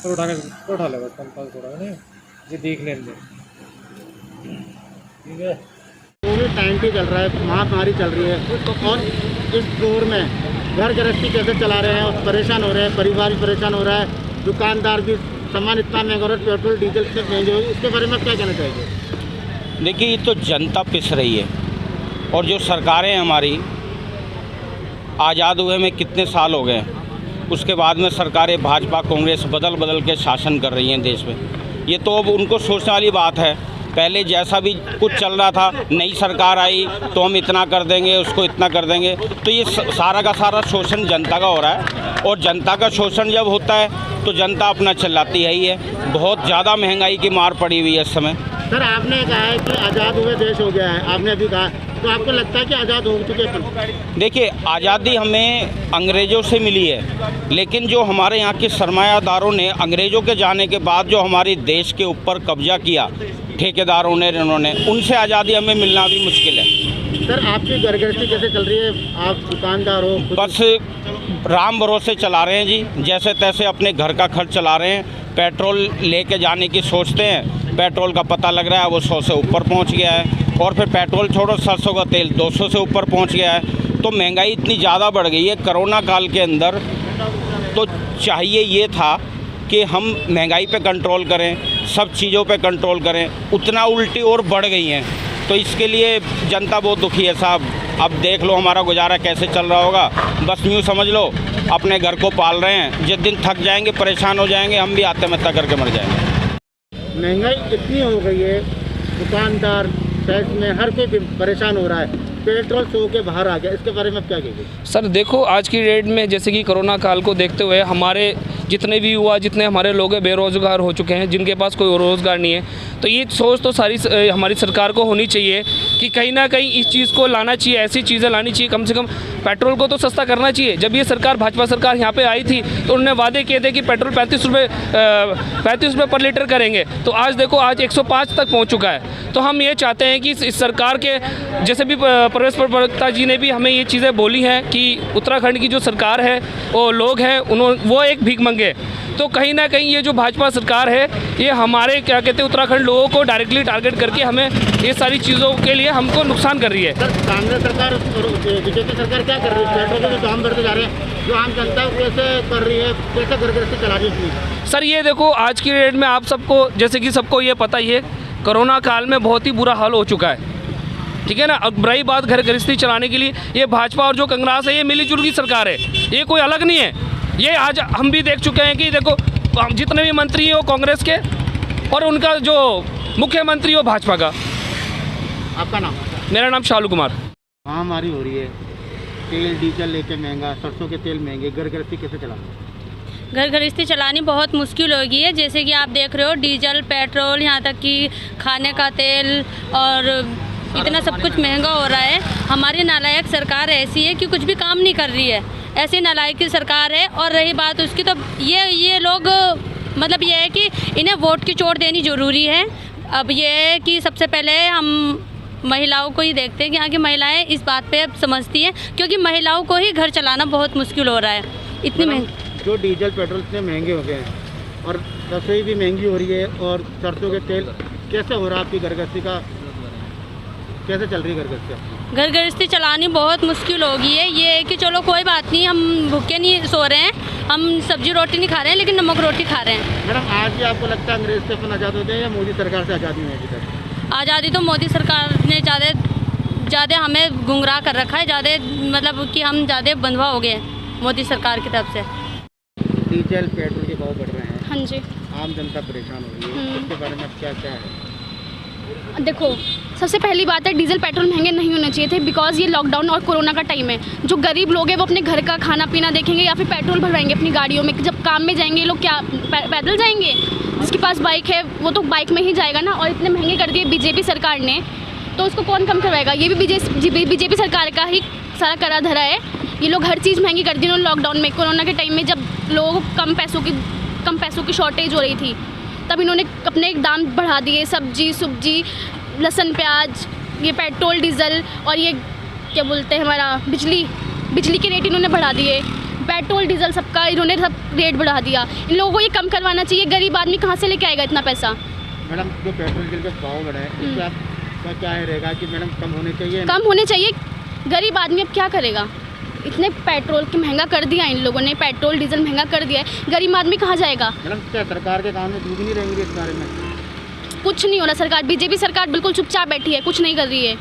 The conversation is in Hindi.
तो उठा ले बस पंखा थोड़ा नहीं जी देख लेंगे। ठीक है, कोविड 19 चल रहा है, महामारी चल रही है और इस दौर में घर गृहस्थी कैसे चला रहे हैं और परेशान हो रहे हैं, परिवार भी परेशान हो रहा है, दुकानदार भी, सामान इतना महंगा हो रहा है, पेट्रोल डीजल इतने महंगे हो, इसके बारे में क्या कहना चाहिए? देखिए, ये तो जनता पिस रही है और जो सरकारें हमारी आज़ाद हुए में कितने साल हो गए, उसके बाद में सरकारें भाजपा कांग्रेस बदल बदल के शासन कर रही हैं देश में। ये तो अब उनको सोचने वाली बात है। पहले जैसा भी कुछ चल रहा था, नई सरकार आई तो हम इतना कर देंगे, उसको इतना कर देंगे, तो ये सारा का सारा शोषण जनता का हो रहा है। और जनता का शोषण जब होता है तो जनता अपना चिल्लाती है ही है। बहुत ज़्यादा महंगाई की मार पड़ी हुई है इस समय। सर, आपने कहा है कि आज़ाद हुए देश हो गया है, आपने अभी कहा, तो आपको लगता है कि आज़ाद हो चुके हैं? देखिए, आज़ादी हमें अंग्रेज़ों से मिली है, लेकिन जो हमारे यहाँ के सरमायादारों ने अंग्रेज़ों के जाने के बाद जो हमारे देश के ऊपर कब्जा किया ठेकेदारों ने, उन्होंने, उनसे आज़ादी हमें मिलना भी मुश्किल है। सर, आपकी घर गृहस्थी कैसे चल रही है? आप दुकानदार हो? बस राम भरोसे चला रहे हैं जी, जैसे तैसे अपने घर का खर्च चला रहे हैं। पेट्रोल लेके जाने की सोचते हैं, पेट्रोल का पता लग रहा है वो 100 से ऊपर पहुंच गया है, और फिर पेट्रोल छोड़ो, सरसों का तेल 200 से ऊपर पहुंच गया है। तो महंगाई इतनी ज़्यादा बढ़ गई है कोरोना काल के अंदर। तो चाहिए ये था कि हम महंगाई पे कंट्रोल करें, सब चीज़ों पे कंट्रोल करें, उतना उल्टी और बढ़ गई हैं। तो इसके लिए जनता बहुत दुखी है साहब। अब देख लो हमारा गुजारा कैसे चल रहा होगा। बस यूँ समझ लो अपने घर को पाल रहे हैं, जिस दिन थक जाएंगे, परेशान हो जाएंगे, हम भी आत्महत्या करके मर जाएंगे। महंगाई इतनी हो गई है, दुकानदार, शहर में हर कोई परेशान हो रहा है, पेट्रोल 100 के बाहर आ गया, इसके बारे में क्या कहेंगे? सर देखो, आज की डेट में जैसे कि कोरोना काल को देखते हुए हमारे जितने भी युवा, जितने हमारे लोग हैं, बेरोज़गार हो चुके हैं, जिनके पास कोई रोज़गार नहीं है। तो ये सोच तो सारी हमारी सरकार को होनी चाहिए कि कहीं ना कहीं इस चीज़ को लाना चाहिए, ऐसी चीज़ें लानी चाहिए। कम से कम पेट्रोल को तो सस्ता करना चाहिए। जब ये सरकार, भाजपा सरकार यहाँ पे आई थी तो उन्होंने वादे किए थे कि पेट्रोल 35 रुपये पर लीटर करेंगे। तो आज देखो, आज 105 तक पहुँच चुका है। तो हम ये चाहते हैं कि इस सरकार के, जैसे भी प्रवेश प्रवक्ता जी ने भी हमें ये चीज़ें बोली हैं कि उत्तराखंड की जो सरकार है, वो लोग हैं, वो एक भीख मंगे। तो कहीं ना कहीं ये जो भाजपा सरकार है, ये हमारे क्या कहते हैं उत्तराखंड लोगों को डायरेक्टली टारगेट करके हमें ये सारी चीज़ों के लिए हमको नुकसान कर रही है। सर, कांग्रेस सरकार और बीजेपी सरकार क्या कर रही है? पेट्रोल के दाम बढ़ते जा रहे हैं, जो आम जनता कैसे कर रही है, कैसे घर गृहस्थी चला रही है? सर ये देखो, आज की डेट में आप सबको, जैसे कि सबको ये पता ही है, कोरोना काल में बहुत ही बुरा हाल हो चुका है, ठीक है ना। अब रही बात घर गृहस्थी चलाने के लिए, ये भाजपा और जो कांग्रेस है, ये मिलीजुल की सरकार है, ये कोई अलग नहीं है। ये आज हम भी देख चुके हैं कि देखो, जितने भी मंत्री हैं वो कांग्रेस के, और उनका जो मुख्यमंत्री हो भाजपा का। आपका नाम? मेरा नाम शालू कुमार। महामारी हो रही है, तेल डीजल लेके महंगा, सरसों के तेल महंगे, घर गृहस्थी कैसे चला? घर गृहस्थी चलानी बहुत मुश्किल हो गई है। जैसे कि आप देख रहे हो, डीजल, पेट्रोल, यहाँ तक कि खाने का तेल, और इतना सब कुछ महंगा हो रहा है। हमारी नालायक सरकार ऐसी है कि कुछ भी काम नहीं कर रही है, ऐसी नालायक की सरकार है। और रही बात उसकी, तो ये लोग, मतलब ये है कि इन्हें वोट की चोट देनी ज़रूरी है। अब ये है कि सबसे पहले हम महिलाओं को ही देखते हैं कि यहाँ की महिलाएं इस बात पे अब समझती हैं, क्योंकि महिलाओं को ही घर चलाना बहुत मुश्किल हो रहा है, इतनी महंगी। जो डीजल पेट्रोल इतने महंगे हो गए हैं और रसोई भी महंगी हो रही है, और सरसों के तेल, कैसे हो रहा है आपकी घर गृहस्थी का, कैसे चल रही है घर गृहस्थी? घर गृहस्थी चलानी बहुत मुश्किल हो गई है। ये है कि चलो कोई बात नहीं, हम भूखे नहीं सो रहे हैं, हम सब्जी रोटी नहीं खा रहे हैं, लेकिन नमक रोटी खा रहे हैं। मैडम, आज भी आपको लगता है अंग्रेज से अपन आज़ाद होते हैं या मोदी सरकार से आज़ादी में अभी तक? आज़ादी तो मोदी सरकार ने ज़्यादा हमें गुमराह कर रखा है, ज़्यादा मतलब कि हम ज़्यादा बंधवा हो गए मोदी सरकार की तरफ से। डीजल पेट्रोल के भाव बढ़ रहे हैं, हाँ जी, आम जनता परेशान हो रही है, इसके बारे में क्या क्या है? देखो, सबसे पहली बात है, डीजल पेट्रोल महंगे नहीं होने चाहिए थे, बिकॉज ये लॉकडाउन और कोरोना का टाइम है। जो गरीब लोग हैं वो अपने घर का खाना पीना देखेंगे या फिर पेट्रोल भरवाएंगे अपनी गाड़ियों में। जब काम में जाएंगे ये लोग क्या पैदल जाएंगे? जिसके पास बाइक है वो तो बाइक में ही जाएगा ना। और इतने महंगे कर दिए बीजेपी सरकार ने, तो उसको कौन कम करवाएगा? ये भी बीजेपी सरकार का ही सारा करा धरा है। ये लोग हर चीज़ महंगी कर दी उन्होंने लॉकडाउन में, कोरोना के टाइम में, जब लोगों को कम पैसों की शॉर्टेज हो रही थी, तब इन्होंने अपने दाम बढ़ा दिए। सब्जी, लहसुन, प्याज, ये पेट्रोल, डीजल, और ये क्या बोलते हैं, हमारा बिजली के रेट इन्होंने बढ़ा दिए। पेट्रोल, डीजल सबका इन्होंने सब रेट बढ़ा दिया। इन लोगों को ये कम करवाना चाहिए, गरीब आदमी कहाँ से लेके आएगा इतना पैसा। मैडम जो पेट्रोल डीजल के भाव बढ़े हैं इस पे आपका क्या रहेगा कि मैडम कम होने चाहिए? कम होने चाहिए। गरीब आदमी अब क्या करेगा, इतने पेट्रोल के महंगा कर दिया इन लोगों ने, पेट्रोल डीजल महंगा कर दिया है, गरीब आदमी कहाँ जाएगा। मैडम क्या सरकार के काम में जूझ नहीं रहेंगे इस बारे में? कुछ नहीं हो रहा, सरकार बीजेपी सरकार बिल्कुल चुपचाप बैठी है, कुछ नहीं कर रही है।